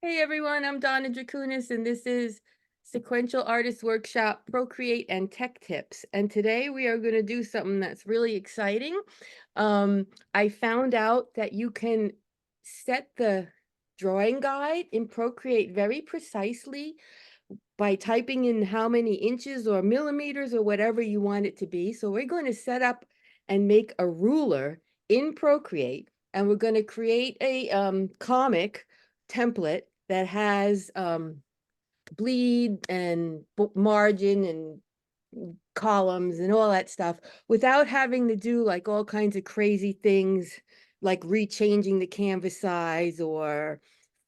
Hey everyone, I'm Donna Druchunas, and this is Sequential Artist Workshop Procreate and Tech Tips. And today we are going to do something that's really exciting. I found out that you can set the drawing guide in Procreate very precisely by typing in how many inches or millimeters or whatever you want it to be. So we're going to set up and make a ruler in Procreate, and we're going to create a comic template that has bleed and margin and columns and all that stuff without having to do like all kinds of crazy things like rechanging the canvas size or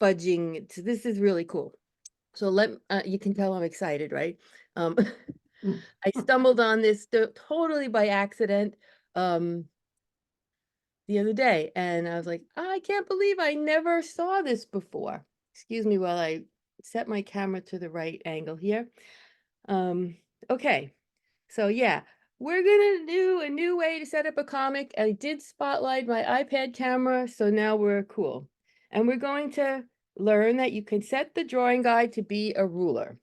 fudging. So this is really cool. So you can tell I'm excited, right? Um, I stumbled on this totally by accident um, the other day, and I was like, I can't believe I never saw this before. Excuse me while I set my camera to the right angle here. Um, okay, so yeah, we're gonna do a new way to set up a comic. I did spotlight my iPad camera, so now we're cool. And we're going to learn that you can set the drawing guide to be a ruler.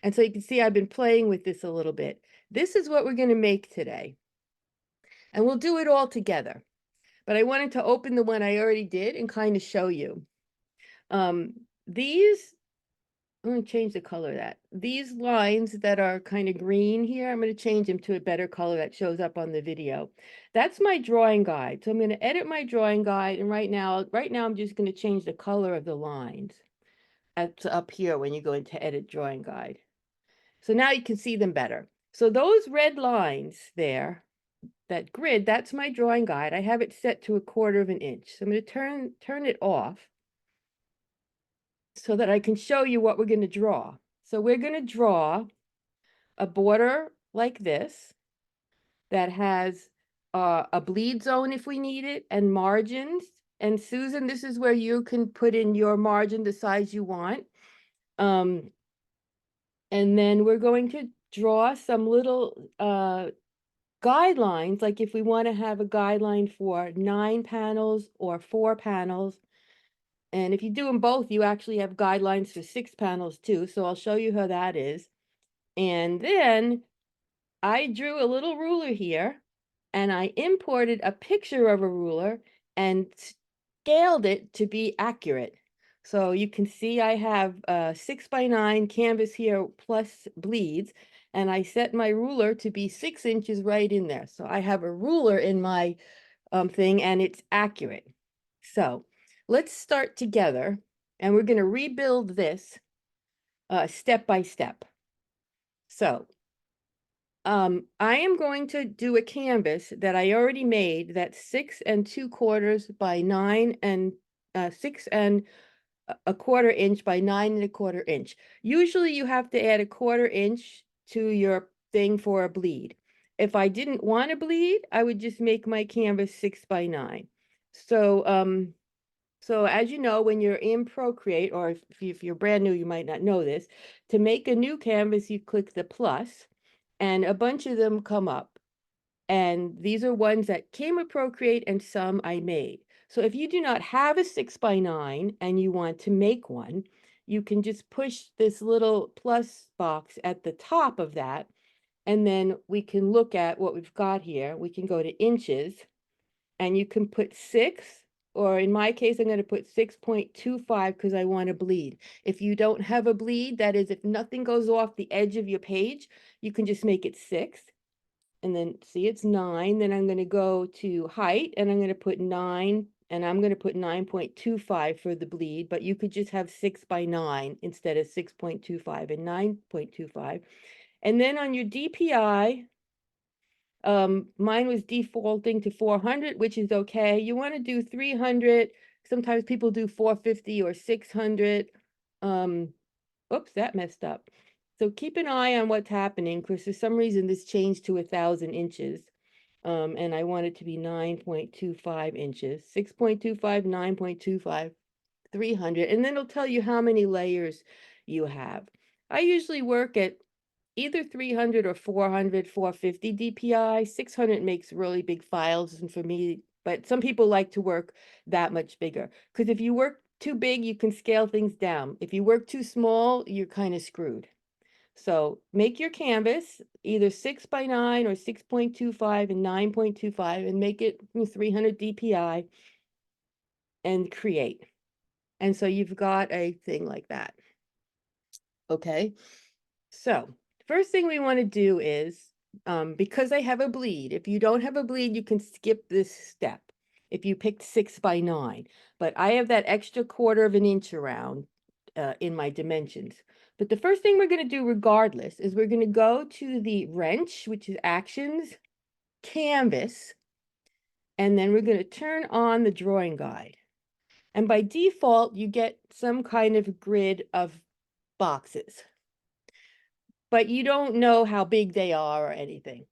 And so you can see I've been playing with this a little bit. This is what we're going to make today. And we'll do it all together. But I wanted to open the one I already did and kind of show you. These, I'm going to change the color of that. These lines that are kind of green here, I'm going to change them to a better color that shows up on the video. That's my drawing guide. So I'm going to edit my drawing guide. And right now I'm just going to change the color of the lines. That's up here when you go into edit drawing guide. So now you can see them better. So those red lines there, that grid, that's my drawing guide. I have it set to 1/4 of an inch. So I'm going to turn it off so that I can show you what we're going to draw. So we're going to draw a border like this that has a bleed zone if we need it, and margins. And Susan, this is where you can put in your margin the size you want. And then we're going to draw some little guidelines, like if we want to have a guideline for 9 panels or 4 panels. And if you do them both, you actually have guidelines for 6 panels too. So I'll show you how that is. And then I drew a little ruler here, and I imported a picture of a ruler and scaled it to be accurate. So you can see I have 6x9 canvas here plus bleeds, and I set my ruler to be 6 inches right in there. So I have a ruler in my thing, and it's accurate. So let's start together, and we're going to rebuild this step by step. So I am going to do a canvas that I already made that's 6 2/4 by 9 and 6 1/4 inch by 9 1/4 inch. Usually you have to add 1/4 inch to your thing for a bleed. If I didn't want to bleed, I would just make my canvas 6 by 9. So as you know, when you're in Procreate, or if you're brand new, you might not know this, to make a new canvas, you click the plus, and a bunch of them come up. And these are ones that came with Procreate and some I made. So if you do not have a 6x9 and you want to make one, you can just push this little plus box at the top of that, and then we can look at what we've got here. We can go to inches, and you can put 6, or in my case, I'm going to put 6.25 because I want to bleed. If you don't have a bleed, that is, if nothing goes off the edge of your page, you can just make it 6. And then see, it's 9. Then I'm going to go to height, and I'm going to put 9, and I'm going to put 9.25 for the bleed, but you could just have 6x9 instead of 6.25 and 9.25. And then on your DPI, mine was defaulting to 400, which is okay. You want to do 300. Sometimes people do 450 or 600. Oops, that messed up. So keep an eye on what's happening, because for some reason this changed to 1,000 inches. And I want it to be 9.25 inches, 6.25, 9.25, 300. And then it'll tell you how many layers you have. I usually work at either 300 or 400, 450 DPI. 600 makes really big files, and for me, but some people like to work that much bigger. Because if you work too big, you can scale things down. If you work too small, you're kind of screwed. So make your canvas either 6 by 9 or 6.25 and 9.25 and make it 300 DPI and create. And so you've got a thing like that. Okay. So first thing we want to do is, because I have a bleed, if you don't have a bleed, you can skip this step if you picked 6 by 9. But I have that extra 1/4 inch around in my dimensions. But the first thing we're going to do regardless is we're going to go to the wrench, which is actions, canvas, and then we're going to turn on the drawing guide. And by default, you get some kind of grid of boxes, but you don't know how big they are or anything.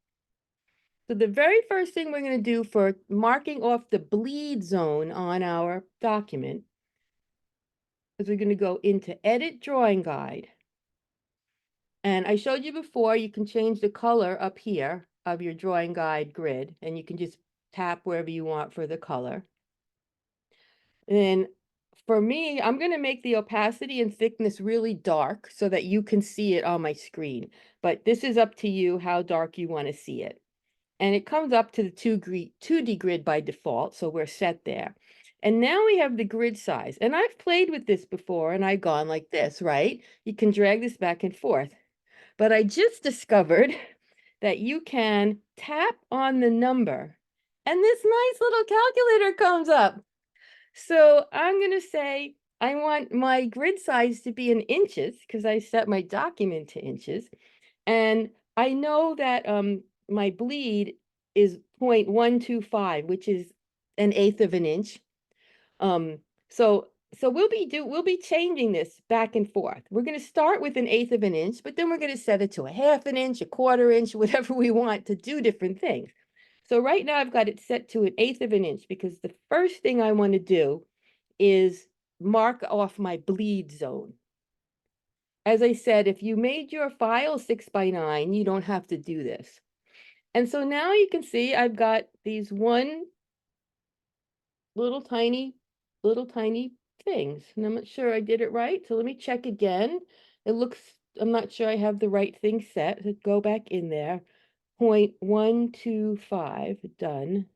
So the very first thing we're going to do for marking off the bleed zone on our document is we're going to go into Edit Drawing Guide. And I showed you before, you can change the color up here of your drawing guide grid, and you can just tap wherever you want for the color. And then for me, I'm going to make the opacity and thickness really dark so that you can see it on my screen. But this is up to you how dark you want to see it. And it comes up to the 2D grid by default, so we're set there. And now we have the grid size. And I've played with this before, and I've gone like this, right? You can drag this back and forth. But I just discovered that you can tap on the number, and this nice little calculator comes up. So I'm going to say I want my grid size to be in inches because I set my document to inches. And I know that my bleed is 0.125, which is 1/8 of an inch. So we'll be changing this back and forth. We're going to start with 1/8 of an inch, but then we're going to set it to 1/2 an inch, 1/4 inch, whatever we want to do different things. So right now I've got it set to 1/8 of an inch because the first thing I want to do is mark off my bleed zone. As I said, if you made your file 6 by 9, you don't have to do this. And so now you can see I've got these one little tiny things. And I'm not sure I did it right. So let me check again. It looks, I'm not sure I have the right thing set. So go back in there. 0.125, done.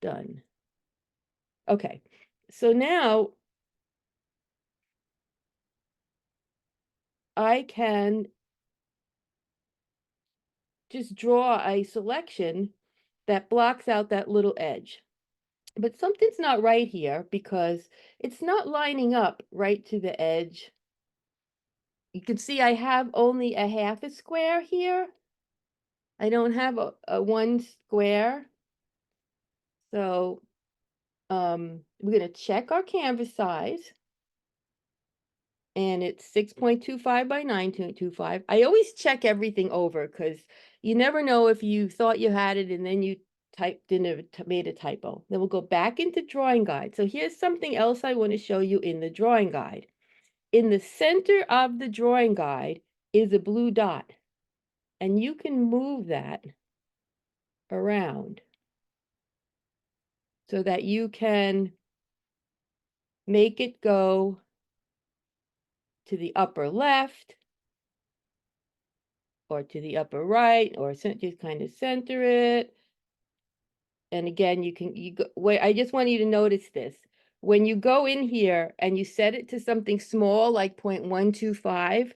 Done. Okay. So now I can just draw a selection that blocks out that little edge. But something's not right here because it's not lining up right to the edge. You can see I have only 1/2 a square here. I don't have a 1 square. So we're going to check our canvas size. And it's 6.25 by 9.25. I always check everything over because you never know if you thought you had it and then you typed in made a typo. Then we'll go back into drawing guide. So here's something else I want to show you in the drawing guide. In the center of the drawing guide is a blue dot, and you can move that around so that you can make it go to the upper left or to the upper right, or just kind of center it. And again, wait, I just want you to notice this. When you go in here and you set it to something small like 0.125,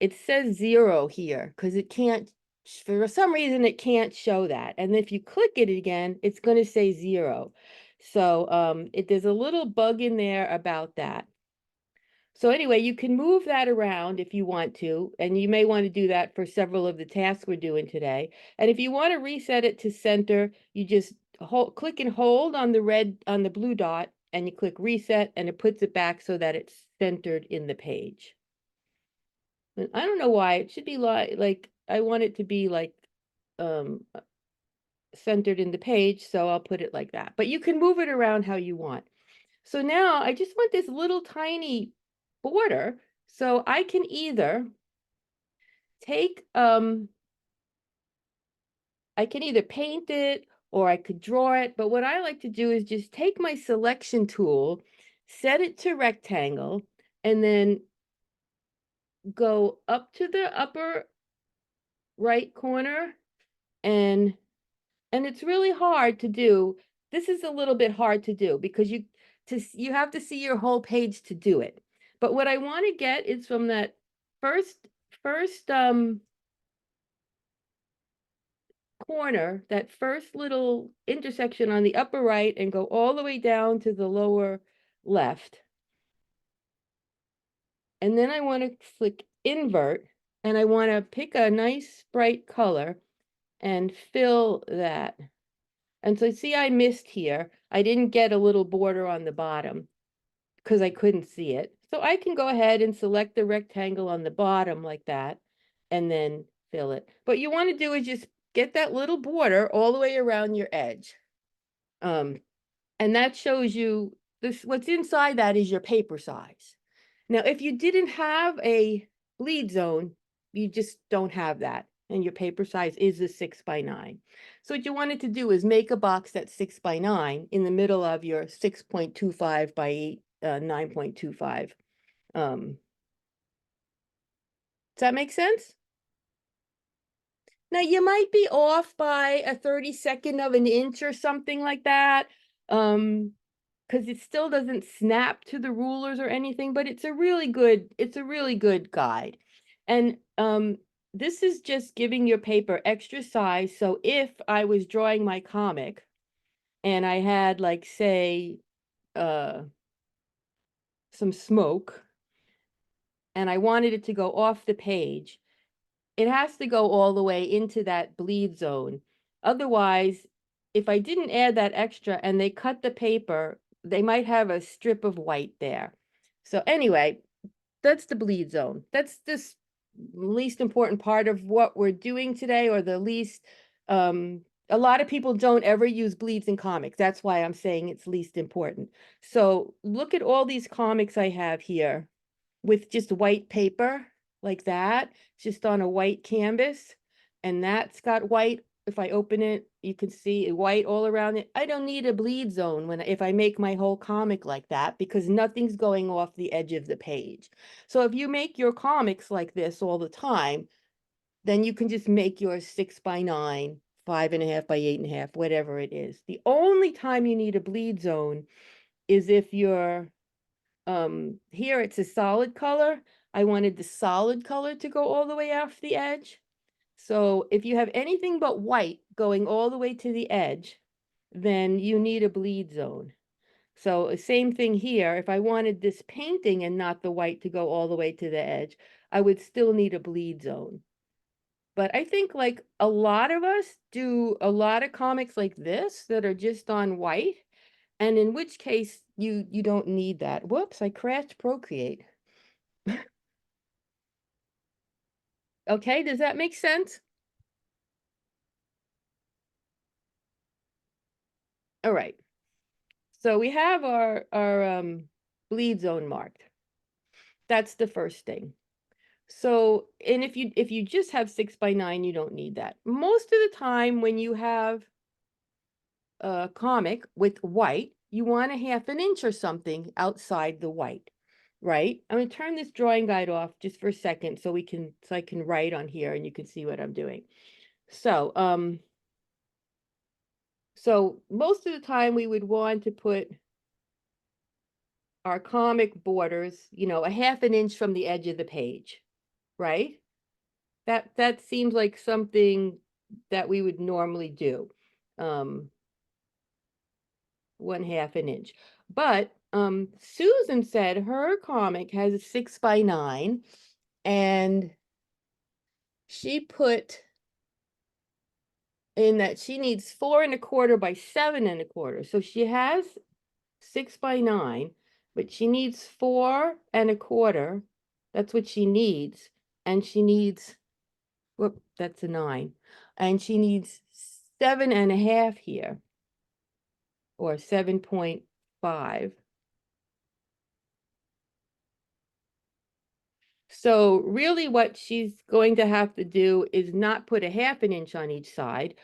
it says 0 here because it can't, for some reason, it can't show that. And if you click it again, it's going to say 0. So there's a little bug in there about that. So anyway, you can move that around if you want to, and you may want to do that for several of the tasks we're doing today. And if you want to reset it to center, you just click and hold on the blue dot, and you click reset, and it puts it back so that it's centered in the page. And I don't know why it should be like I want it to be like centered in the page, so I'll put it like that. But you can move it around how you want. So now I just want this little tiny border, so I can either take I can either paint it or I could draw it, but what I like to do is just take my selection tool, set it to rectangle, and then go up to the upper right corner, and it's really hard to do. This is a little bit hard to do because you have to see your whole page to do it. But what I want to get is from that first corner, that first little intersection on the upper right, and go all the way down to the lower left. And then I want to click invert, and I want to pick a nice bright color and fill that. And so see, I missed here. I didn't get a little border on the bottom because I couldn't see it. So I can go ahead and select the rectangle on the bottom like that and then fill it. What you want to do is just get that little border all the way around your edge. And that shows you this, what's inside that is your paper size. Now, if you didn't have a bleed zone, you just don't have that, and your paper size is a 6x9. So what you wanted to do is make a box that's 6x9 in the middle of your 6.25 by 9.25. Does that make sense? Now, you might be off by a 32nd of an inch or something like that. Because it still doesn't snap to the rulers or anything, but it's a really good guide. And this is just giving your paper extra size. So if I was drawing my comic and I had, like, say, some smoke, and I wanted it to go off the page, it has to go all the way into that bleed zone. Otherwise, if I didn't add that extra and they cut the paper, they might have a strip of white there. So anyway, that's the bleed zone. That's the least important part of what we're doing today, or the least, a lot of people don't ever use bleeds in comics. That's why I'm saying it's least important. So look at all these comics I have here with just white paper like that, just on a white canvas. And that's got white. If I open it, you can see white all around it. I don't need a bleed zone if I make my whole comic like that, because nothing's going off the edge of the page. So if you make your comics like this all the time, then you can just make yours 6x9, 5.5 by 8.5, whatever it is. The only time you need a bleed zone is if you're here it's a solid color. I wanted the solid color to go all the way off the edge. So if you have anything but white going all the way to the edge, then you need a bleed zone. So same thing here. If I wanted this painting and not the white to go all the way to the edge, I would still need a bleed zone. But I think, like, a lot of us do a lot of comics like this that are just on white, and in which case you don't need that. Whoops, I crashed Procreate. Okay, does that make sense? All right. So we have our bleed zone marked. That's the first thing. So, and if you just have 6x9, you don't need that. Most of the time when you have a comic with white, you want a 1/2 inch or something outside the white, right? I'm going to turn this drawing guide off just for a second so I can write on here and you can see what I'm doing. So, so most of the time we would want to put our comic borders, a 1/2 inch from the edge of the page, right? That seems like something that we would normally do. 1/2 inch. But Susan said her comic has a 6x9, and she put in that she needs 4 1/4 by 7 1/4. So she has 6x9, but she needs 4 1/4. That's what she needs. And she needs, whoop, that's a 9. And she needs 7.5 here, or 7.5. So really what she's going to have to do is not put a 1/2 inch on each side.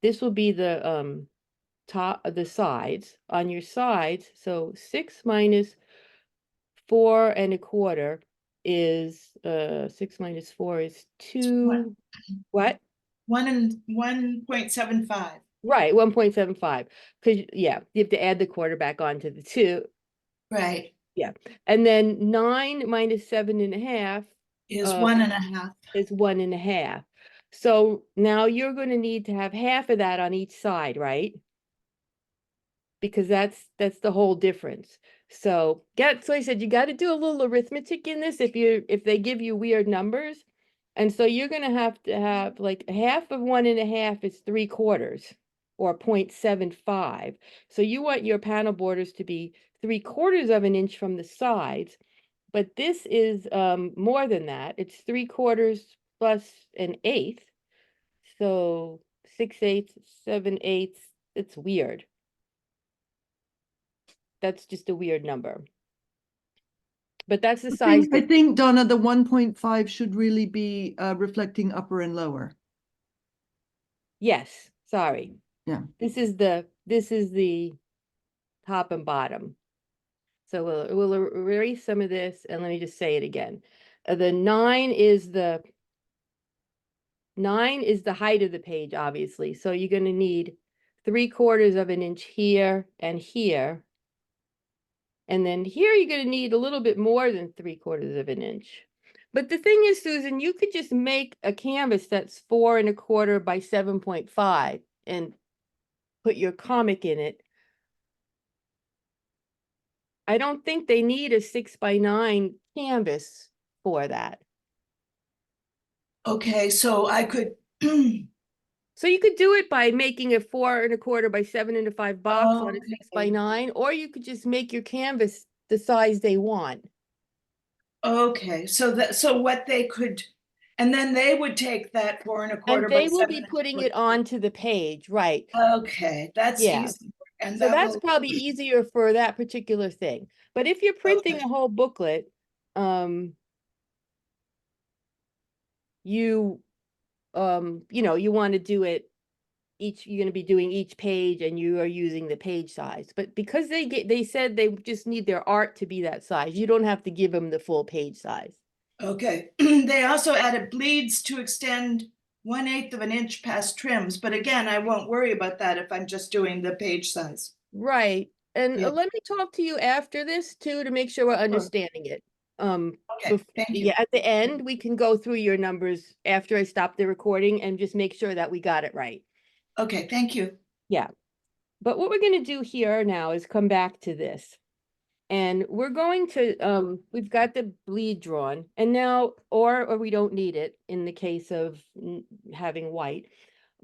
This will be the top of the sides, on your sides. So 6 minus 4 1/4 is 6 minus 4 is One, 2. What? 1.75. Right, 1.75. Because yeah, you have to add the quarter back onto the 2. Right. Yeah. And then 9 minus 7 1/2 Is uh 1.5. is 1 1/2. So now you're going to need to have half of that on each side, right? Because that's the whole difference. So I said you got to do a little arithmetic in this if they give you weird numbers. And so you're gonna have to have like half of 1 1/2 is 3/4 or 0.75. So you want your panel borders to be 3/4 of an inch from the sides, but this is more than that. It's 3/4 plus an eighth. So 6/8, 7/8. It's weird. That's just a weird number. But that's the size I that, think, Donna, the 1.5 should really be reflecting upper and lower. yes, sorry. Yeah. This is the top and bottom. So we'll erase some of this and let me just say it again. The 9 is the height of the page, obviously. So you're going to need 3/4 of an inch here and here. And then here you're going to need a little bit more than 3/4 of an inch. But the thing is, Susan, you could just make a canvas that's 4 1/4 by 7.5 and put your comic in it. I don't think they need a 6 by 9 canvas for that. Okay, so I could. So you could do it by making a 4 1/4 by 7 5 box on a 6 by 9, or you could just make your canvas the size they want. Okay, so what they could, and then they would take that 4 1/4 And by they will be seven. putting it onto the page, right? Okay, that's Yeah. easy, and So that that's will. probably easier for that particular thing. But if you're printing Okay. a whole booklet, you you want to do it you're going to be doing each page and you are using the page size. But because they said they just need their art to be that size, you don't have to give them the full page size. Okay. They also added bleeds to extend 1/8 of an inch past trims, but again, I won't worry about that if I'm just doing the page size. Right. And Yeah. let me talk to you after this too to make sure we're Sure. understanding it. Okay, thank you. Yeah, at the end we can go through your numbers after I stop the recording and just make sure that we got it right. Okay, thank you. Yeah. But what we're going to do here now is come back to this. And we're going to, we've got the bleed drawn and now, or we don't need it in the case of having white,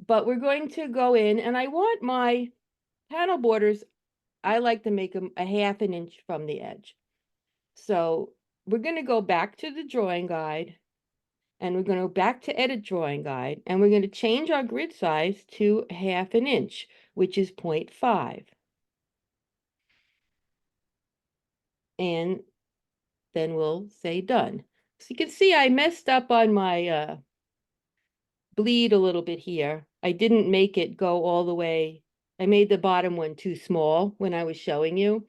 but we're going to go in and I want my panel borders, I like to make them a 1/2 inch from the edge. So we're going to go back to the drawing guide and we're going to go back to edit drawing guide and we're going to change our grid size to 1/2 inch, which is 0.5. And then we'll say done. So you can see I messed up on my bleed a little bit here. I didn't make it go all the way. I made the bottom one too small when I was showing you.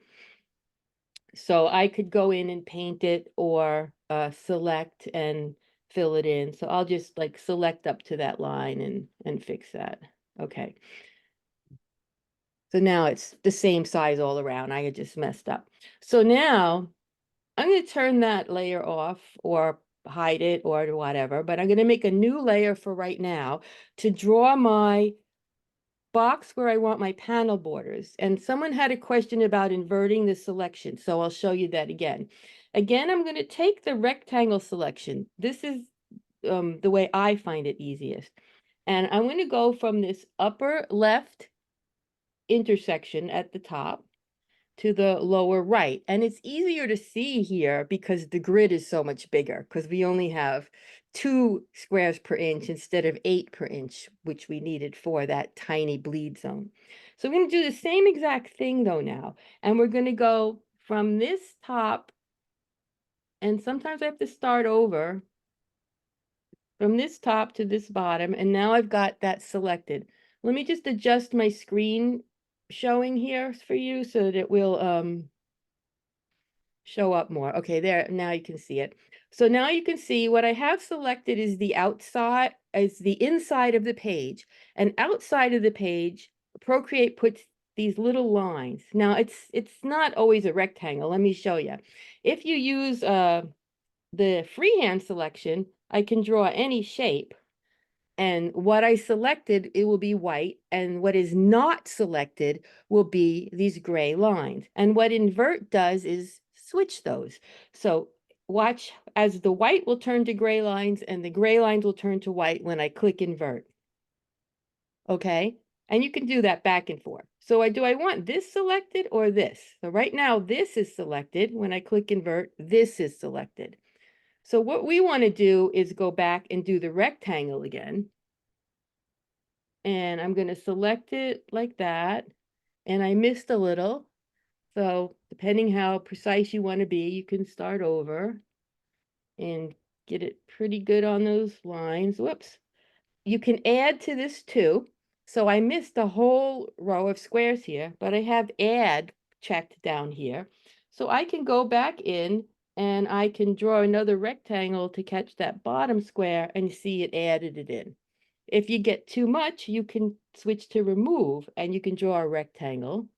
So I could go in and paint it or select and fill it in. So I'll just like select up to that line and fix that. Okay. So now it's the same size all around. I had just messed up. So now I'm going to turn that layer off or hide it or whatever, but I'm going to make a new layer for right now to draw my box where I want my panel borders. And someone had a question about inverting the selection, so I'll show you that again. Again, I'm going to take the rectangle selection. This is the way I find it easiest. And I'm going to go from this upper left intersection at the top to the lower right. And it's easier to see here because the grid is so much bigger because we only have 2 squares per inch instead of 8 per inch, which we needed for that tiny bleed zone. So we're going to do the same exact thing though now. And we're going to go from this top, and sometimes I have to start over from this top to this bottom. And now I've got that selected. Let me just adjust my screen showing here for you so that it will show up more. Okay, there, now you can see it. So now you can see what I have selected is the outside, is the inside of the page. And outside of the page, Procreate puts these little lines. Now it's not always a rectangle. Let me show you. If you use the freehand selection, I can draw any shape. And what I selected, it will be white, and what is not selected will be these gray lines. And what invert does is switch those. So watch as the white will turn to gray lines and the gray lines will turn to white when I click invert. Okay, and you can do that back and forth. So do I want this selected or this? So right now this is selected. When I click invert, this is selected. So what we want to do is go back and do the rectangle again. And I'm going to select it like that. And I missed a little. So depending how precise you want to be, you can start over and get it pretty good on those lines. Whoops. You can add to this too. So I missed a whole row of squares here, but I have add checked down here. So I can go back in and I can draw another rectangle to catch that bottom square and see it added it in. If you get too much, you can switch to remove and you can draw a rectangle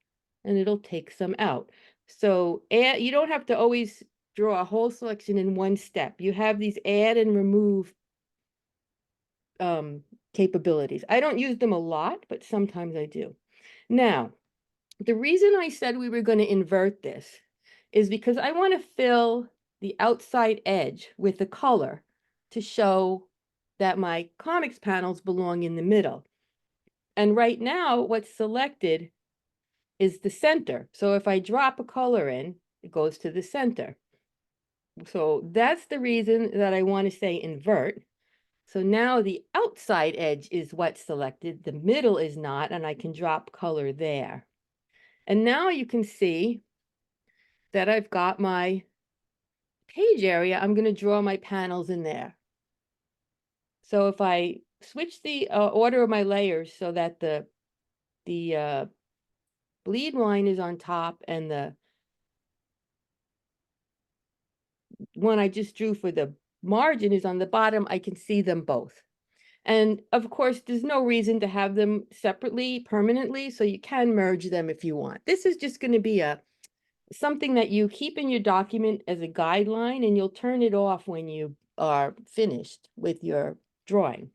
and it'll take some out. So you don't have to always draw a whole selection in one step. You have these add and remove capabilities. I don't use them a lot, but sometimes I do. Now, the reason I said we were going to invert this is because I want to fill the outside edge with the color to show that my comics panels belong in the middle. And right now, what's selected is the center. So if I drop a color in, it goes to the center. So that's the reason that I want to say invert. So now the outside edge is what's selected, the middle is not, and I can drop color there. And now you can see that I've got my page area. I'm going to draw my panels in there. So if I switch the order of my layers so that the bleed line is on top and the one I just drew for the margin is on the bottom, I can see them both. And of course, there's no reason to have them separately permanently, so you can merge them if you want. This is just going to be something that you keep in your document as a guideline, and you'll turn it off when you are finished with your drawing.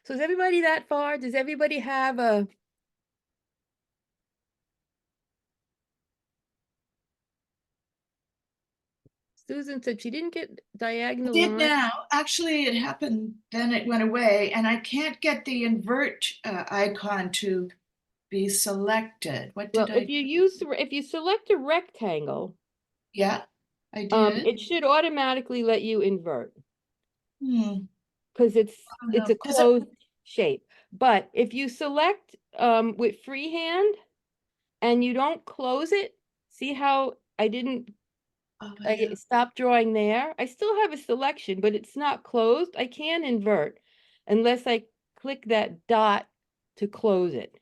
So is everybody that far? Does everybody have a... Susan said she didn't get I diagonal did lines. now. Actually, it happened, then it went away, and I can't get the invert icon to be selected. What Well, did I? if you select a rectangle, Yeah, I did. it should automatically let you invert Hmm. because Oh, it's no. a closed shape. But if you select with freehand and you don't close it, see how I didn't Oh, I yeah. stopped drawing there? I still have a selection, but it's not closed. I can invert unless I click that dot to close it.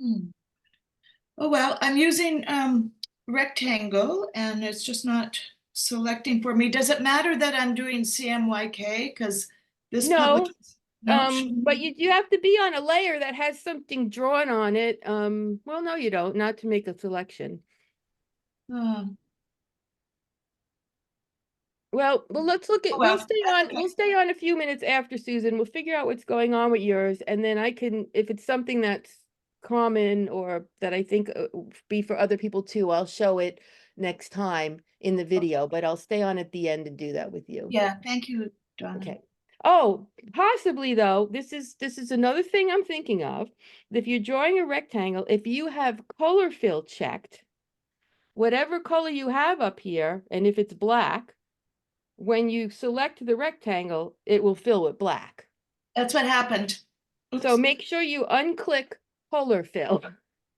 Hmm. Oh, well, I'm using rectangle and it's just not selecting for me. Does it matter that I'm doing CMYK? Because this No, public, no. but you have to be on a layer that has something drawn on it. Well, no, you don't, not to make a selection. Oh, Well, let's look at, well, that's we'll okay. stay on a few minutes after Susan. We'll figure out what's going on with yours. And then I can, if it's something that's common or that I think be for other people too, I'll show it next time in the video, but I'll stay on at the end and do that with you. Yeah, thank you, Donna. Okay. Oh, possibly though, this is another thing I'm thinking of. If you're drawing a rectangle, if you have color fill checked, whatever color you have up here, and if it's black, when you select the rectangle, it will fill with black. That's what happened. So Oops. make sure you unclick color fill.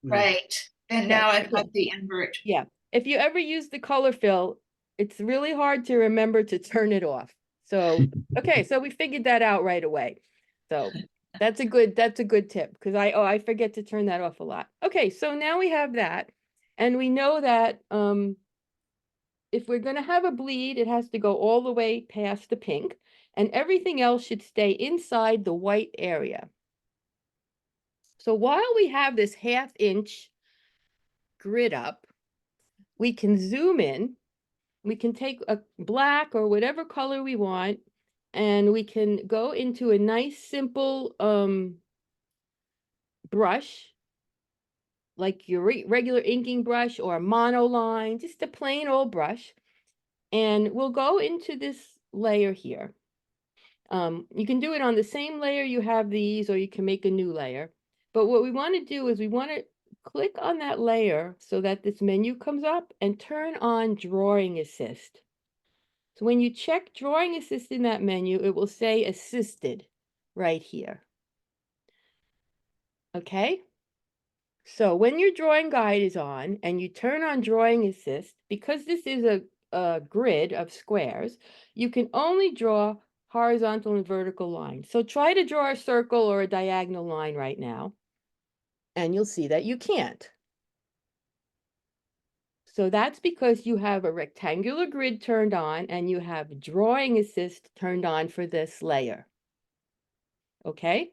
Right. And Okay. now I've got the invert. Yeah. If you ever use the color fill, it's really hard to remember to turn it off. So, okay, so we figured that out right away. So That's a good tip because I forget to turn that off a lot. Okay, so now we have that. And we know that if we're going to have a bleed, it has to go all the way past the pink, and everything else should stay inside the white area. So while we have this 1/2 inch grid up, we can zoom in. We can take a black or whatever color we want, and we can go into a nice simple brush, like your regular inking brush or a monoline, just a plain old brush. And we'll go into this layer here. You can do it on the same layer you have these, or you can make a new layer. But what we want to do is we want to click on that layer so that this menu comes up and turn on Drawing Assist. So when you check Drawing Assist in that menu, it will say Assisted right here. Okay? So when your drawing guide is on and you turn on Drawing Assist, because this is a grid of squares, you can only draw horizontal and vertical lines. So try to draw a circle or a diagonal line right now, and you'll see that you can't. So that's because you have a rectangular grid turned on and you have Drawing Assist turned on for this layer. Okay?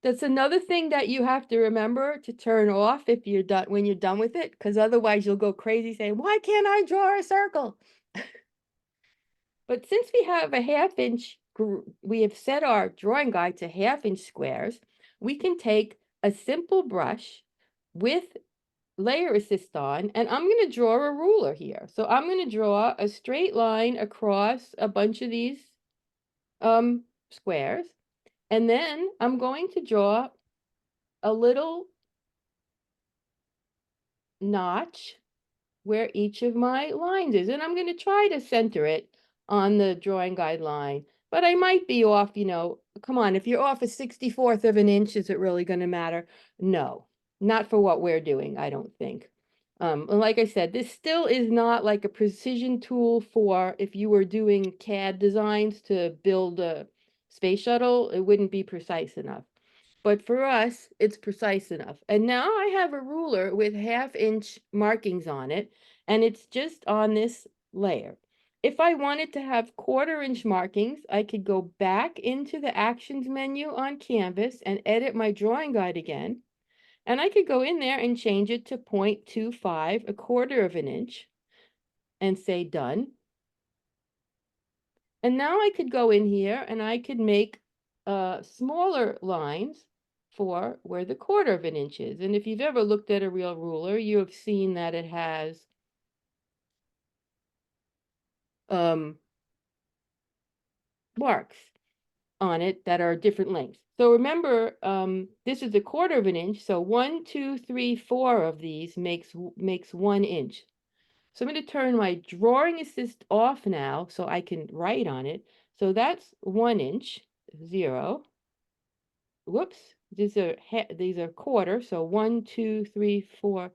That's another thing that you have to remember to turn off if you're done when you're done with it, because otherwise you'll go crazy saying, "Why can't I draw a circle?" But since we have a 1/2 inch, we have set our drawing guide to 1/2 inch squares, we can take a simple brush with Layer Assist on, and I'm going to draw a ruler here. So I'm going to draw a straight line across a bunch of these squares, and then I'm going to draw a little notch where each of my lines is. And I'm going to try to center it on the drawing guide line, but I might be off, come on, if you're off a 64th of an inch, is it really going to matter? No, not for what we're doing, I don't think. And like I said, this still is not like a precision tool for if you were doing CAD designs to build a space shuttle, it wouldn't be precise enough. But for us, it's precise enough. And now I have a ruler with 1/2 inch markings on it, and it's just on this layer. If I wanted to have 1/4 inch markings, I could go back into the Actions menu on Canvas and edit my drawing guide again. And I could go in there and change it to 0.25, 1/4 of an inch, and say done. And now I could go in here and I could make smaller lines for where the 1/4 of an inch is. And if you've ever looked at a real ruler, you have seen that it has marks on it that are different lengths. So remember, this is a 1/4 of an inch. So 1, 2, 3, 4 of these makes 1 inch. So I'm going to turn my Drawing Assist off now so I can write on it. So that's 1 inch, 0. Whoops, these are 1/4. So 1, 2, 3, 4,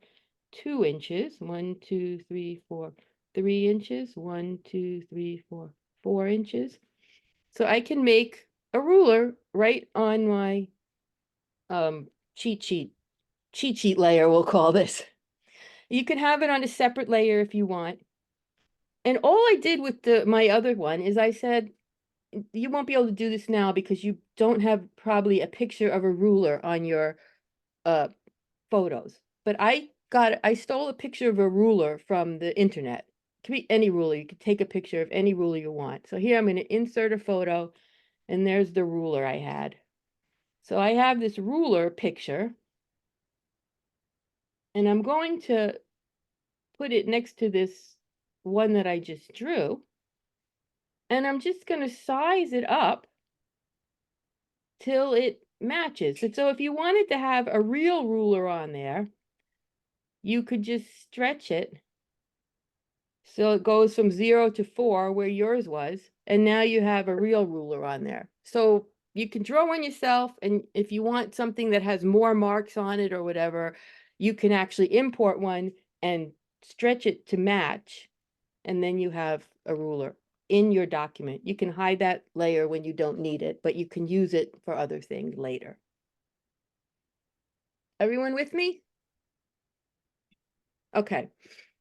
2 inches. 1, 2, 3, 4, 3 inches. 1, 2, 3, 4, 4 inches. So I can make a ruler right on my cheat sheet layer, we'll call this. You can have it on a separate layer if you want. And all I did with my other one is I said, you won't be able to do this now because you don't have probably a picture of a ruler on your photos. But I stole a picture of a ruler from the internet. It could be any ruler. You could take a picture of any ruler you want. So here I'm going to insert a photo, and there's the ruler I had. So I have this ruler picture, and I'm going to put it next to this one that I just drew. And I'm just going to size it up till it matches. And so if you wanted to have a real ruler on there, you could just stretch it so it goes from 0 to 4 where yours was, and now you have a real ruler on there. So you can draw one yourself, and if you want something that has more marks on it or whatever, you can actually import one and stretch it to match, and then you have a ruler. in your document. You can hide that layer when you don't need it, but you can use it for other things later. Everyone with me? Okay,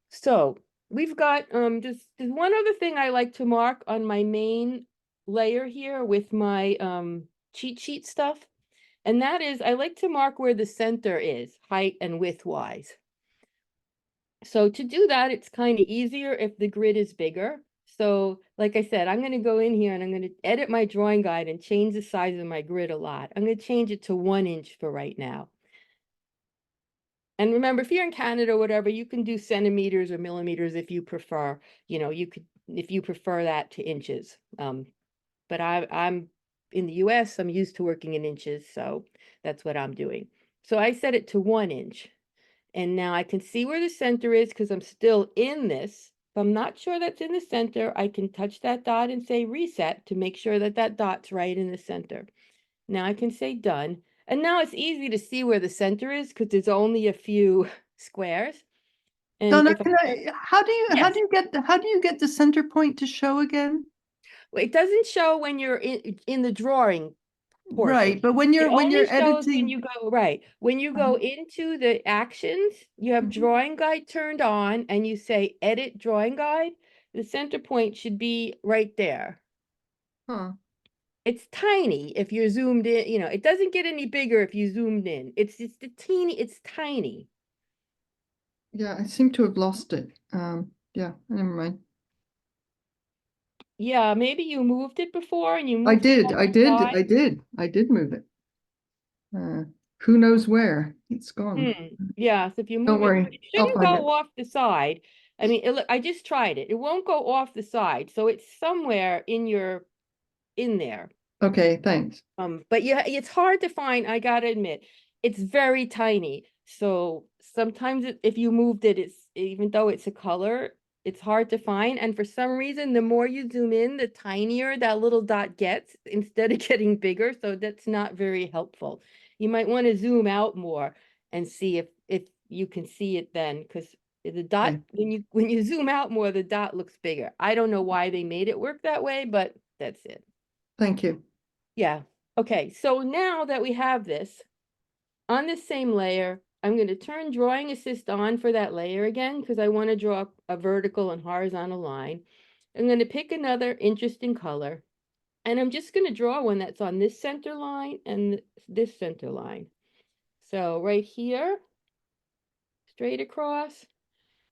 so we've got just there's one other thing I like to mark on my main layer here with my cheat sheet stuff, and that is I like to mark where the center is, height and width wise. So to do that, it's kind of easier if the grid is bigger. So like I said, I'm going to go in here and I'm going to edit my drawing guide and change the size of my grid a lot. I'm going to change it to 1 inch for right now. And remember, if you're in Canada or whatever, you can do centimeters or millimeters if you prefer. You know, you could, if you prefer that to inches. But I'm in the US, I'm used to working in inches, so that's what I'm doing. So I set it to 1 inch. And now I can see where the center is because I'm still in this. If I'm not sure that's in the center, I can touch that dot and say reset to make sure that that dot's right in the center. Now I can say done. And now it's easy to see where the center is because there's only a few squares. And Donna, if how do you Yes. how do you get the center point to show again? It doesn't show when you're in the drawing portion. Right, but when It you're only shows when editing, you go, right, when you go into the actions, you have Mhm. drawing guide turned on and you say edit drawing guide, the center point should be right there. huh? It's tiny if you're zoomed in, you know, it doesn't get any bigger if you zoomed in. It's just a teeny, it's tiny. Yeah, I seem to have lost it. Yeah, never mind. Yeah, maybe you moved it before and you I moved it did, on I the did, side. I did move it. Who knows where? It's gone. Yeah, so if you Don't move it, worry, it I'll shouldn't find it. go off the side. I mean, I just tried it. It won't go off the side, so it's somewhere in there. Okay, thanks. But yeah, it's hard to find, I gotta admit. It's very tiny. So sometimes if you moved it, it's even though it's a color, it's hard to find. And for some reason, the more you zoom in, the tinier that little dot gets instead of getting bigger. So that's not very helpful. You might want to zoom out more and see if you can see it then, because the dot Okay. when you zoom out more, the dot looks bigger. I don't know why they made it work that way, but that's it. Thank you. Yeah. Okay, so now that we have this on this same layer, I'm going to turn drawing assist on for that layer again because I want to draw a vertical and horizontal line. I'm going to pick another interesting color and I'm just going to draw one that's on this center line and this center line. So right here, straight across.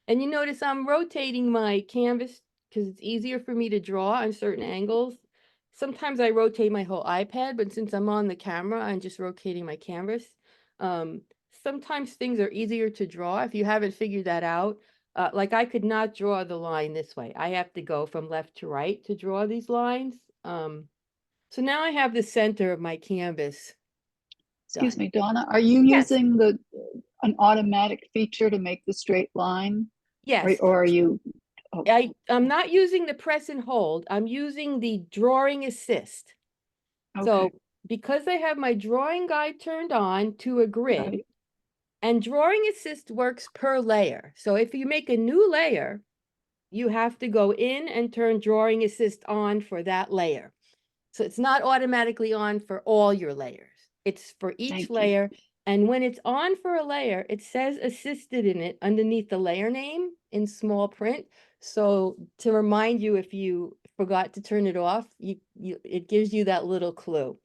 And you notice I'm rotating my canvas because it's easier for me to draw on certain angles. Sometimes I rotate my whole iPad, but since I'm on the camera, I'm just rotating my canvas. Sometimes things are easier to draw if you haven't figured that out. Like I could not draw the line this way. I have to go from left to right to draw these lines. So now I have the center of my canvas Excuse done. me, Donna, are you Yes, using an automatic feature to make the straight line? yes. Or are you, oh, I'm not using the press and hold. I'm using the drawing assist. So okay, because I have my drawing guide turned on to a grid, right, and drawing assist works per layer. So if you make a new layer, you have to go in and turn drawing assist on for that layer. So it's not automatically on for all your layers. It's for each thank you. layer. And when it's on for a layer, it says assisted in it underneath the layer name in small print. So to remind you, if you forgot to turn it off, it gives you that little clue.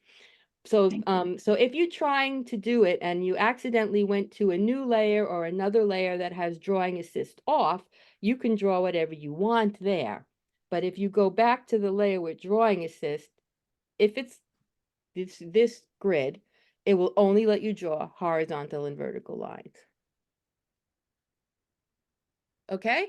So, Thank you. so if you're trying to do it and you accidentally went to a new layer or another layer that has drawing assist off, you can draw whatever you want there. But if you go back to the layer with drawing assist, if it's this grid, it will only let you draw horizontal and vertical lines. Okay?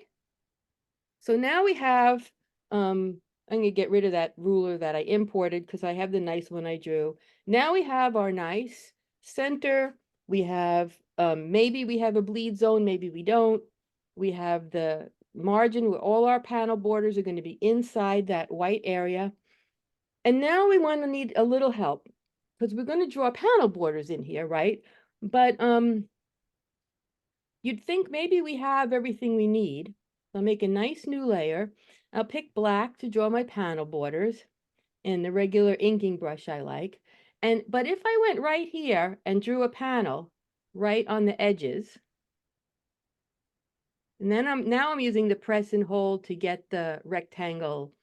So now we have, I'm gonna get rid of that ruler that I imported because I have the nice one I drew. Now we have our nice center. We have, maybe we have a bleed zone, maybe we don't. We have the margin where all our panel borders are going to be inside that white area. And now we want to need a little help because we're going to draw panel borders in here, right? But you'd think maybe we have everything we need. I'll make a nice new layer. I'll pick black to draw my panel borders and the regular inking brush I like. But if I went right here and drew a panel right on the edges, and then I'm using the press and hold to get the rectangle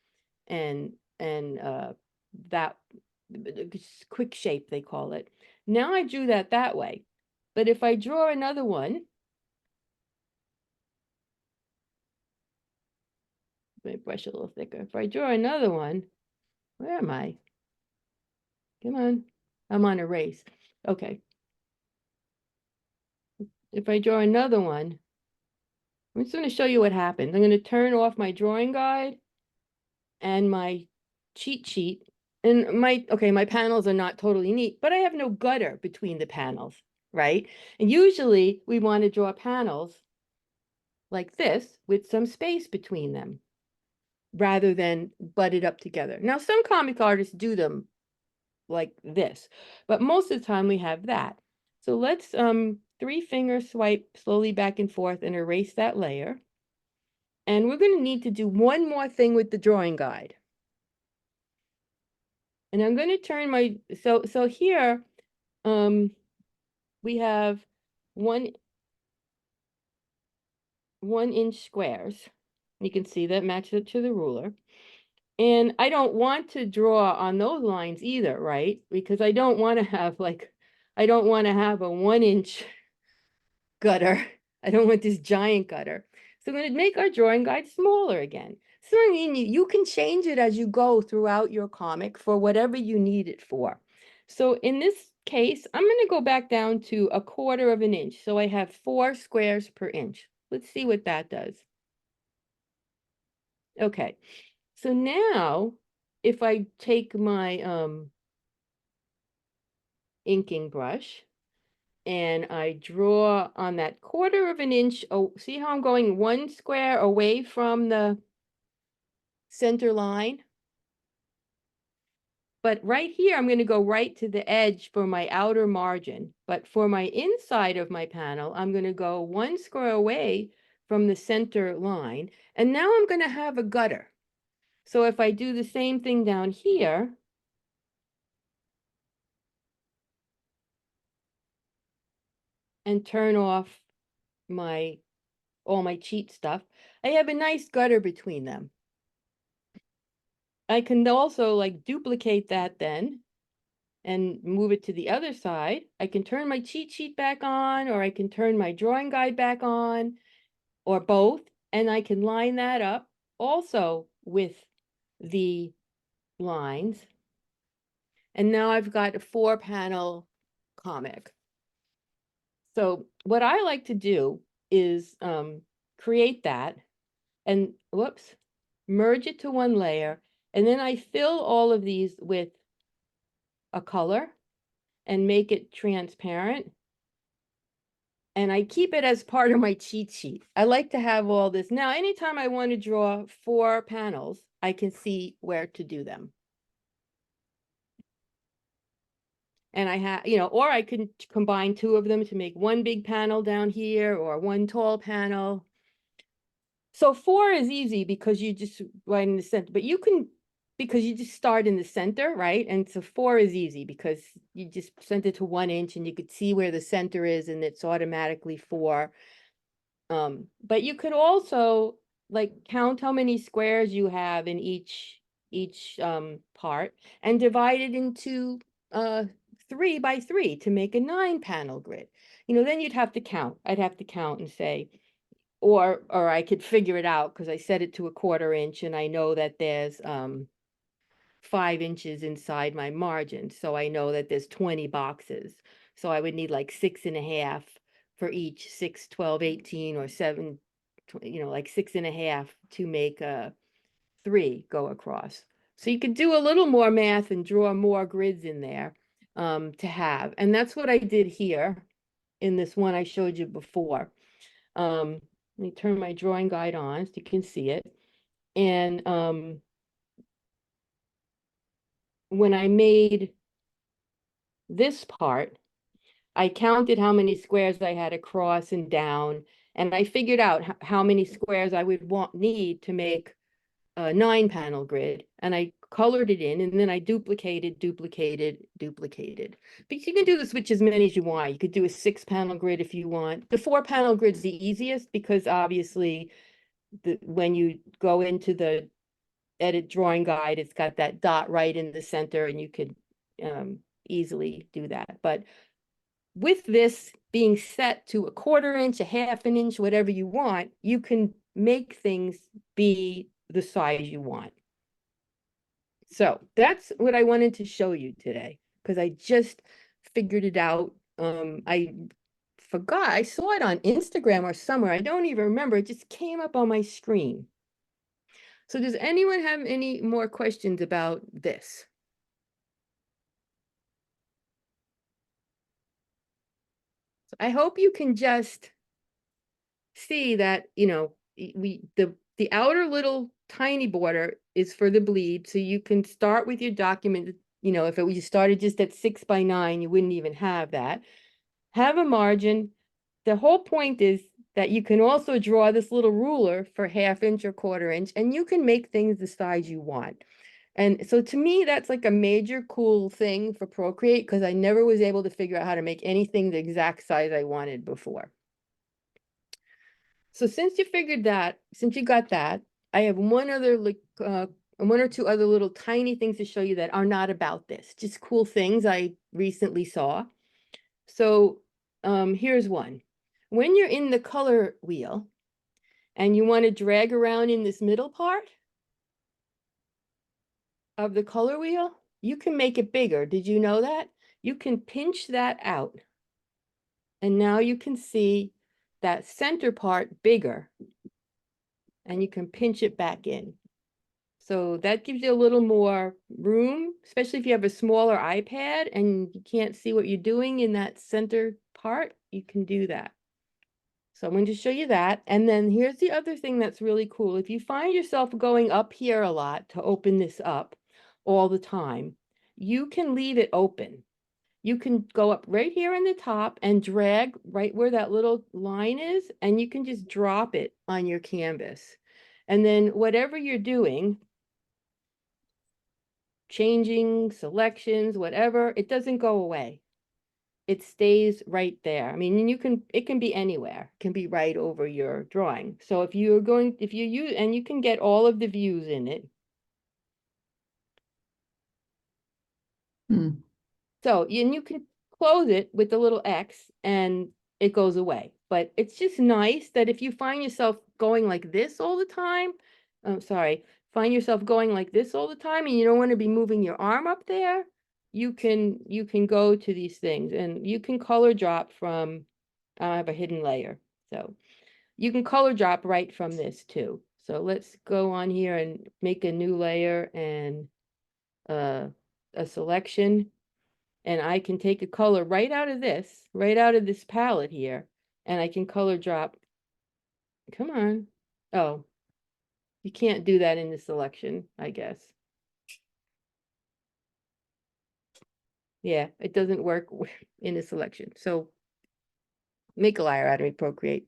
and that quick shape they call it. Now I drew that way. But if I draw another one, let me brush a little thicker. If I draw another one, where am I? Come on. I'm on erase. Okay. If I draw another one, I'm just going to show you what happens. I'm going to turn off my drawing guide and my cheat sheet. And my panels are not totally neat, but I have no gutter between the panels, right? And usually we want to draw panels like this with some space between them rather than butted up together. Now, some comic artists do them like this, but most of the time we have that. So let's 3-finger swipe slowly back and forth and erase that layer. And we're going to need to do one more thing with the drawing guide. And I'm going to turn my, so here, we have 1 inch squares. You can see that matches it to the ruler. And I don't want to draw on those lines either, right? Because I don't want to have I don't want to have a 1 inch gutter. I don't want this giant gutter. So I'm going to make our drawing guide smaller again. So I mean, you can change it as you go throughout your comic for whatever you need it for. So in this case, I'm going to go back down to 1/4 of an inch. So I have 4 squares per inch. Let's see what that does. Okay. So now if I take my inking brush and I draw on that 1/4 of an inch, oh, see how I'm going 1 square away from the center line? But right here, I'm going to go right to the edge for my outer margin. But for my inside of my panel, I'm going to go 1 square away from the center line. And now I'm going to have a gutter. So if I do the same thing down here, and turn off all my cheat stuff, I have a nice gutter between them. I can also like duplicate that then and move it to the other side. I can turn my cheat sheet back on, or I can turn my drawing guide back on, or both, and I can line that up also with the lines. And now I've got a 4-panel comic. So what I like to do is create that and whoops, merge it to one layer. And then I fill all of these with a color and make it transparent. And I keep it as part of my cheat sheet. I like to have all this. Now, anytime I want to draw 4 panels, I can see where to do them. And I have, or I can combine 2 of them to make 1 big panel down here or 1 tall panel. So 4 is easy because you just right in the center, but you can, because you just start in the center, right? And so 4 is easy because you just sent it to 1 inch and you could see where the center is and it's automatically 4. But you could also like count how many squares you have in each part and divide it into 3 by 3 to make a 9-panel grid. Then you'd have to count. I'd have to count and say, or I could figure it out because I set it to 1/4 inch and I know that there's 5 inches inside my margin. So I know that there's 20 boxes. So I would need like 6.5 for each 6, 12, 18 or 7, like 6.5 to make a 3 go across. So you could do a little more math and draw more grids in there to have. And that's what I did here in this one I showed you before. Let me turn my drawing guide on so you can see it. And when I made this part, I counted how many squares I had across and down, and I figured out how many squares I would need to make 9-panel grid, and I colored it in, and then I duplicated. But you can do this with as many as you want. You could do a 6-panel grid if you want. The 4-panel grid's the easiest because obviously when you go into the edit drawing guide, it's got that dot right in the center, and you could easily do that. But with this being set to a 1/4 inch, a 1/2 inch, whatever you want, you can make things be the size you want. So that's what I wanted to show you today, because I just figured it out. I forgot, I saw it on Instagram or somewhere. I don't even remember. It just came up on my screen. So does anyone have any more questions about this? So I hope you can just see that, you know, the outer little tiny border is for the bleed. So you can start with your document, you know, if you started just at 6 by 9, you wouldn't even have that. Have a margin. The whole point is that you can also draw this little ruler for 1/2 inch or 1/4 inch, and you can make things the size you want. And so to me, that's like a major cool thing for Procreate, because I never was able to figure out how to make anything the exact size I wanted before. So since you got that, I have one or two other little tiny things to show you that are not about this, just cool things I recently saw. So here's one. When you're in the color wheel and you want to drag around in this middle part of the color wheel, you can make it bigger. Did you know that? You can pinch that out. And now you can see that center part bigger. And you can pinch it back in. So that gives you a little more room, especially if you have a smaller iPad and you can't see what you're doing in that center part, you can do that. So I'm going to show you that. And then here's the other thing that's really cool. If you find yourself going up here a lot to open this up all the time, you can leave it open. You can go up right here in the top and drag right where that little line is, and you can just drop it on your canvas. And then whatever you're doing, changing selections, whatever, it doesn't go away. It stays right there. I mean, it can be anywhere. It can be right over your drawing. So if you use, and you can get all of the views in it. So, and you can close it with the little X and it goes away. But it's just nice that if you find yourself going like this all the time, find yourself going like this all the time and you don't want to be moving your arm up there, you can go to these things and you can color drop from, I have a hidden layer. So you can color drop right from this too. So let's go on here and make a new layer and a selection. And I can take a color right out of this palette here, and I can color drop. Come on. Oh, you can't do that in the selection, I guess. Yeah, it doesn't work in the selection. So make a liar out of me, Procreate.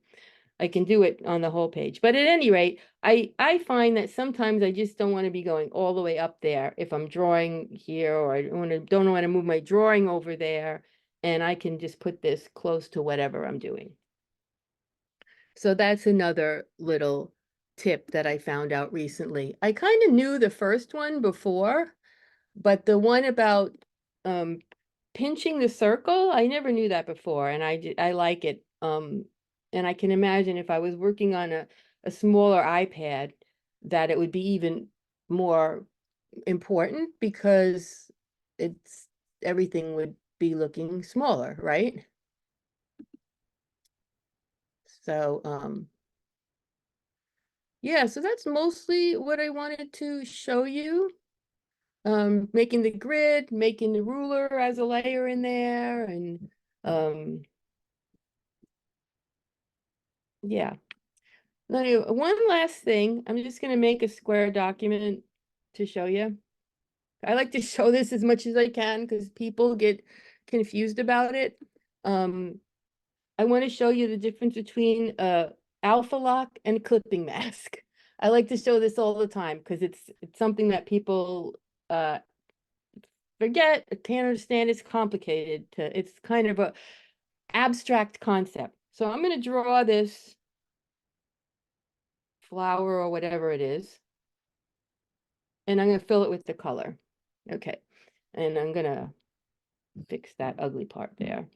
I can do it on the whole page. But at any rate, I find that sometimes I just don't want to be going all the way up there if I'm drawing here, or I don't want to move my drawing over there, and I can just put this close to whatever I'm doing. So that's another little tip that I found out recently. I kind of knew the first one before, but the one about pinching the circle, I never knew that before, and I like it. And I can imagine if I was working on a smaller iPad, that it would be even more important because everything would be looking smaller, right? So yeah, so that's mostly what I wanted to show you. Making the grid, making the ruler as a layer in there, and yeah. Now, one last thing, I'm just going to make a square document to show you. I like to show this as much as I can because people get confused about it. I want to show you the difference between alpha lock and clipping mask. I like to show this all the time because it's something that people forget, can't understand. It's complicated. It's kind of a abstract concept. So I'm going to draw this flower or whatever it is, and I'm going to fill it with the color. Okay, and I'm going to fix that ugly part there.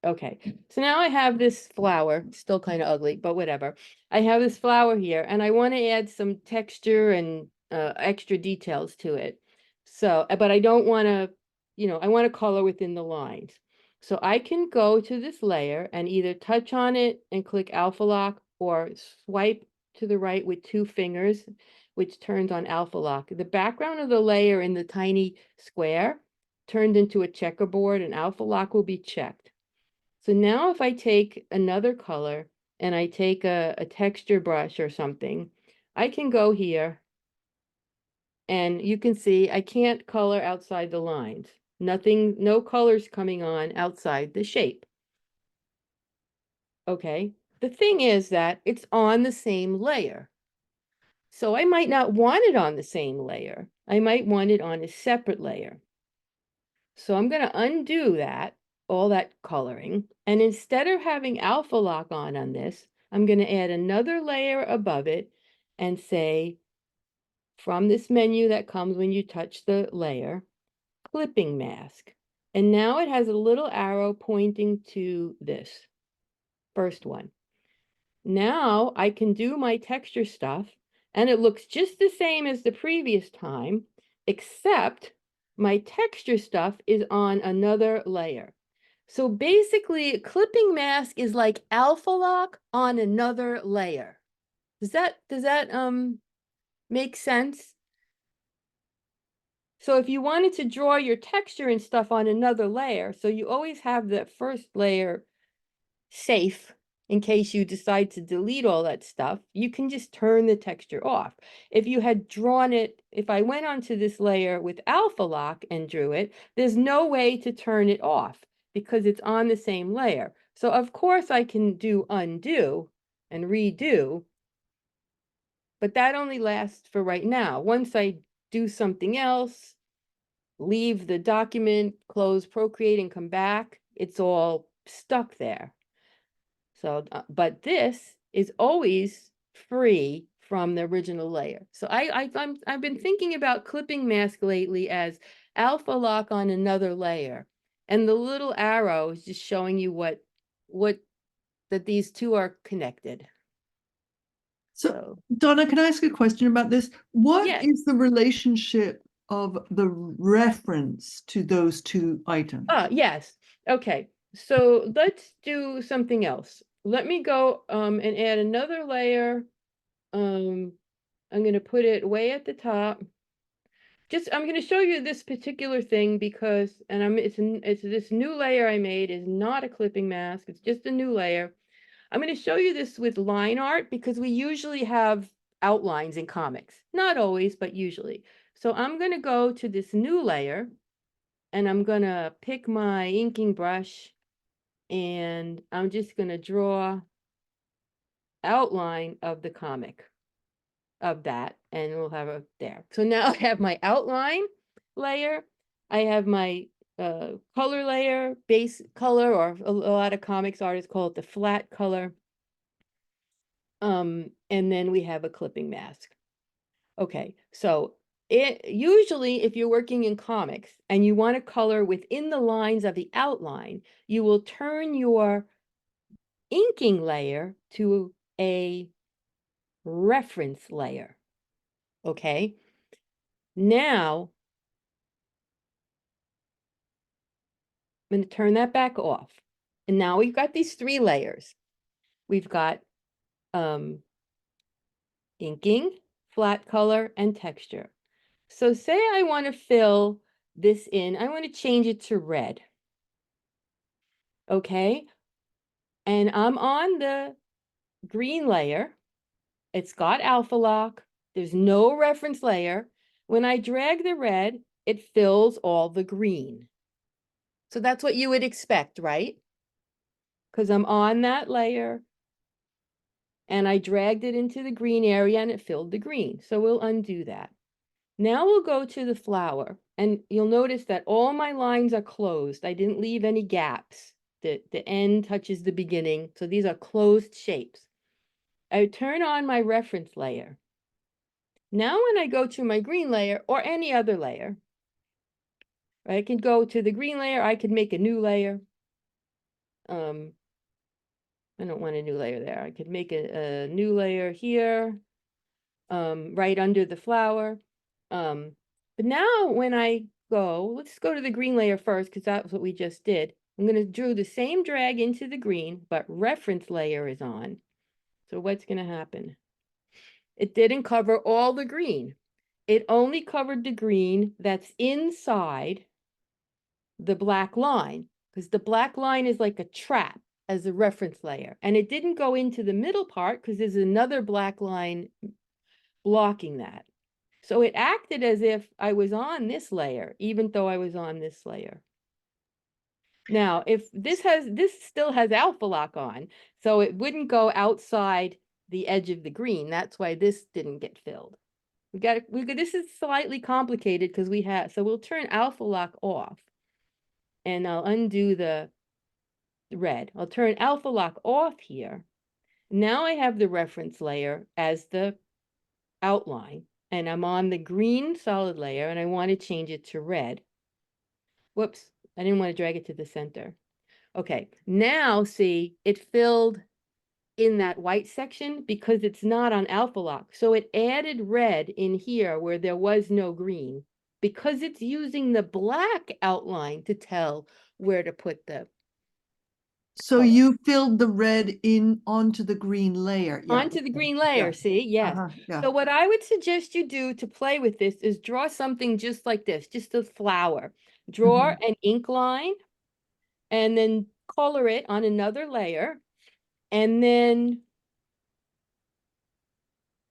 Okay, so now I have this flower, still kind of ugly, but whatever. I have this flower here, and I want to add some texture and extra details to it. So, but I don't want to, I want to color within the lines. So I can go to this layer and either touch on it and click alpha lock or swipe to the right with 2 fingers, which turns on alpha lock. The background of the layer in the tiny square turned into a checkerboard, and alpha lock will be checked. So now if I take another color and I take a texture brush or something, I can go here and you can see I can't color outside the lines. Nothing, no colors coming on outside the shape. Okay, the thing is that it's on the same layer. So I might not want it on the same layer. I might want it on a separate layer. So I'm going to undo that, all that coloring. And instead of having alpha lock on this, I'm going to add another layer above it and say, from this menu that comes when you touch the layer, clipping mask. And now it has a little arrow pointing to this first one. Now I can do my texture stuff and it looks just the same as the previous time, except my texture stuff is on another layer. So basically, clipping mask is like alpha lock on another layer. Does that make sense? So if you wanted to draw your texture and stuff on another layer, so you always have that first layer safe in case you decide to delete all that stuff, you can just turn the texture off. If you had drawn it, if I went onto this layer with alpha lock and drew it, there's no way to turn it off because it's on the same layer. So of course I can do undo and redo, but that only lasts for right now. Once I do something else, leave the document, close Procreate and come back, it's all stuck there. So, but this is always free from the original layer. So I've been thinking about clipping mask lately as alpha lock on another layer. And the little arrow is just showing you that these two are connected. So, Donna, can I ask a question about this? What Yes. is the relationship of the reference to those 2 items? Yes. Okay. So let's do something else. Let me go and add another layer. I'm going to put it way at the top. I'm going to show you this particular thing because, and it's this new layer I made is not a clipping mask. It's just a new layer. I'm going to show you this with line art because we usually have outlines in comics. Not always, but usually. So I'm going to go to this new layer and I'm going to pick my inking brush and I'm just going to draw outline of the comic of that, and we'll have it there. So now I have my outline layer. I have my color layer, base color, or a lot of comics artists call it the flat color. And then we have a clipping mask. Okay, so usually if you're working in comics and you want to color within the lines of the outline, you will turn your inking layer to a reference layer. Okay, now I'm going to turn that back off. And now we've got these 3 layers. We've got inking, flat color, and texture. So say I want to fill this in. I want to change it to red. Okay. And I'm on the green layer. It's got alpha lock. There's no reference layer. When I drag the red, it fills all the green. So that's what you would expect, right? Because I'm on that layer and I dragged it into the green area and it filled the green. So we'll undo that. Now we'll go to the flower, and you'll notice that all my lines are closed. I didn't leave any gaps. The end touches the beginning. So these are closed shapes. I turn on my reference layer. Now when I go to my green layer or any other layer, I can go to the green layer, I could make a new layer. I don't want a new layer there. I could make a new layer here, right under the flower. But now when I go, let's go to the green layer first, because that's what we just did. I'm going to do the same drag into the green, but reference layer is on. So what's going to happen? It didn't cover all the green. It only covered the green that's inside the black line, because the black line is like a trap as a reference layer. And it didn't go into the middle part because there's another black line blocking that. So it acted as if I was on this layer, even though I was on this layer. Now, if this still has alpha lock on, so it wouldn't go outside the edge of the green. That's why this didn't get filled. This is slightly complicated because so we'll turn alpha lock off, and I'll undo the red. I'll turn alpha lock off here. Now I have the reference layer as the outline, and I'm on the green solid layer, and I want to change it to red. Whoops, I didn't want to drag it to the center. Okay, now see, it filled in that white section because it's not on alpha lock. So it added red in here where there was no green, because it's using the black outline to tell where to put the So color. you filled the red in onto the green layer. Yeah. Onto the green layer, Yeah. see? Yes. Yeah. So what I would suggest you do to play with this is draw something just like this, just a flower. Draw an ink line and then color it on another layer. And then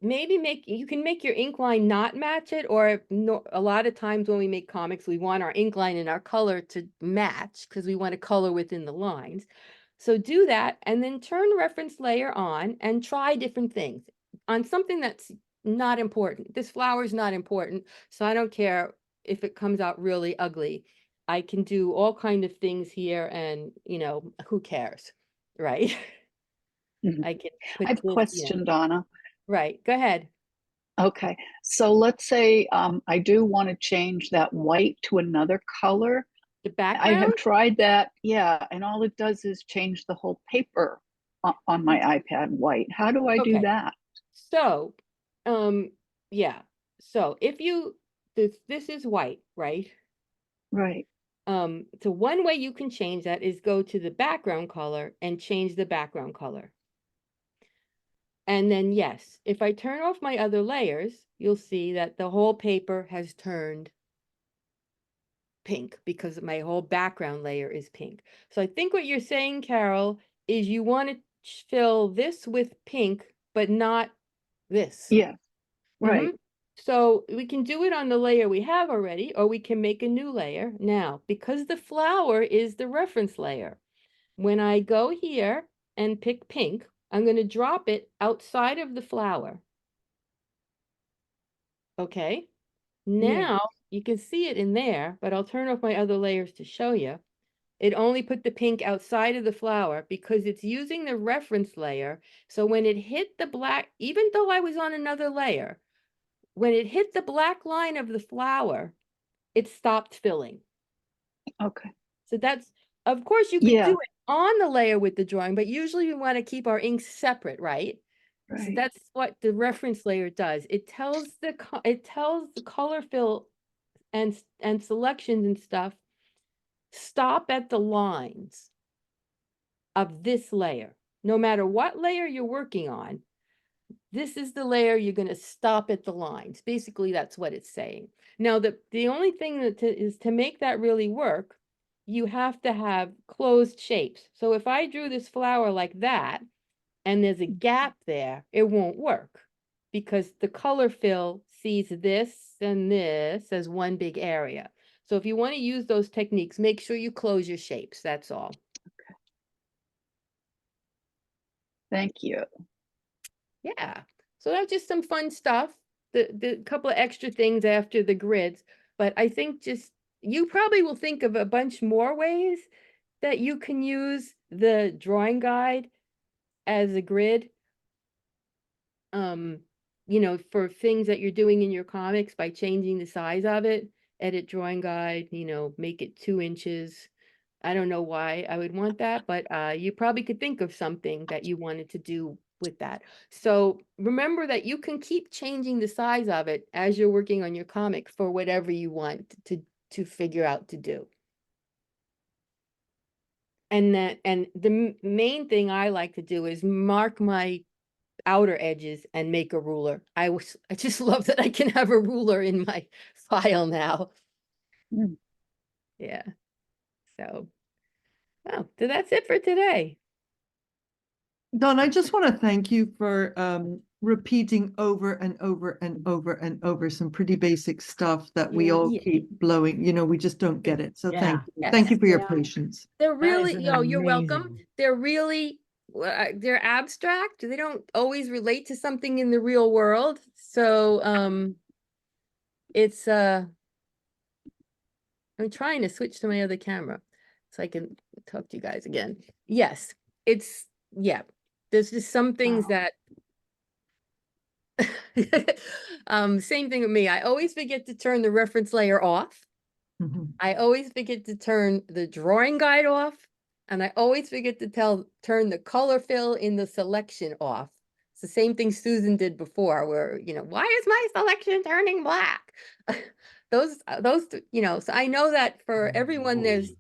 maybe you can make your ink line not match it, or no, a lot of times when we make comics, we want our ink line and our color to match because we want to color within the lines. So do that, and then turn reference layer on and try different things on something that's not important. This flower is not important, so I don't care if it comes out really ugly. I can do all kind of things here, and who cares, right? Mhm. I can I put have a this, question, Donna. right. Go ahead. Okay, so let's say I do want to change that white to another color. The I have background? tried that, yeah, and all it does is change the whole paper on my iPad white. How do I do Okay. that? So, yeah. So if this is white, right? Right. So one way you can change that is go to the background color and change the background color. And then yes, if I turn off my other layers, you'll see that the whole paper has turned pink because my whole background layer is pink. So I think what you're saying, Carol, is you want to fill this with pink, but not this. Yeah, right. So we can do it on the layer we have already, or we can make a new layer. Now, because the flower is the reference layer, when I go here and pick pink, I'm going to drop it outside of the flower. Okay. Now you can see it in there, but I'll turn off my other layers to show you. It only put the pink outside of the flower because it's using the reference layer. So when it hit the black, even though I was on another layer, when it hit the black line of the flower, it stopped filling. Okay. So that's, of course, you could do it on the layer with the drawing, but usually we want to keep our inks separate, right? So Right. that's what the reference layer does. It tells the color fill and selections and stuff, stop at the lines of this layer. No matter what layer you're working on, this is the layer you're going to stop at the lines. Basically, that's what it's saying. Now, the only thing is to make that really work, you have to have closed shapes. So if I drew this flower like that, and there's a gap there, it won't work because the color fill sees this and this as one big area. So if you want to use those techniques, make sure you close your shapes. That's all. Thank you. Yeah, so that's just some fun stuff. The couple of extra things after the grids, but I think just you probably will think of a bunch more ways that you can use the drawing guide as a grid. You know, for things that you're doing in your comics by changing the size of it, edit drawing guide, you know, make it 2 inches. I don't know why I would want that, but you probably could think of something that you wanted to do with that. So remember that you can keep changing the size of it as you're working on your comic for whatever you want to figure out to do. And the main thing I like to do is mark my outer edges and make a ruler. I just love that I can have a ruler in my file now. Mm. Yeah. So, well, so that's it for today. Don, I just want to thank you for repeating over and over and over and over some pretty basic stuff that we all Yeah. keep blowing. You know, we just don't get it. So thank you. Yes. Thank you for your Yeah. patience. They're That really, is you're welcome. amazing. They're really, they're abstract. They don't always relate to something in the real world. So, it's, I'm trying to switch to my other camera so I can talk to you guys again. Yes, it's, yeah, there's just some things Wow. that, same thing with me. I always forget to turn the reference layer off. Mhm. I always forget to turn the drawing guide off, and I always forget to turn the color fill in the selection off. It's the same thing Susan did before, where, you know, why is my selection turning black? You know, so I know that for everyone, there's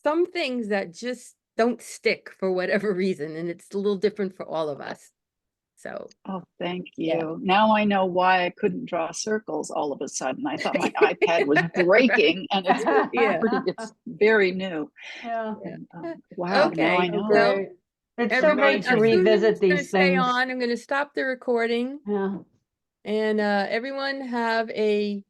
some things that just don't stick for whatever reason, and it's a little different for all of us. So, Oh, thank yeah. you. Now I know why I couldn't draw circles all of a sudden. I thought my iPad was Right. breaking, and it's Yeah. it's very new. Yeah. And, wow, now I Okay, So know. well, great. It's so everyone, great to Susan's revisit gonna these stay things. on. I'm gonna stop the recording, Yeah. and everyone have a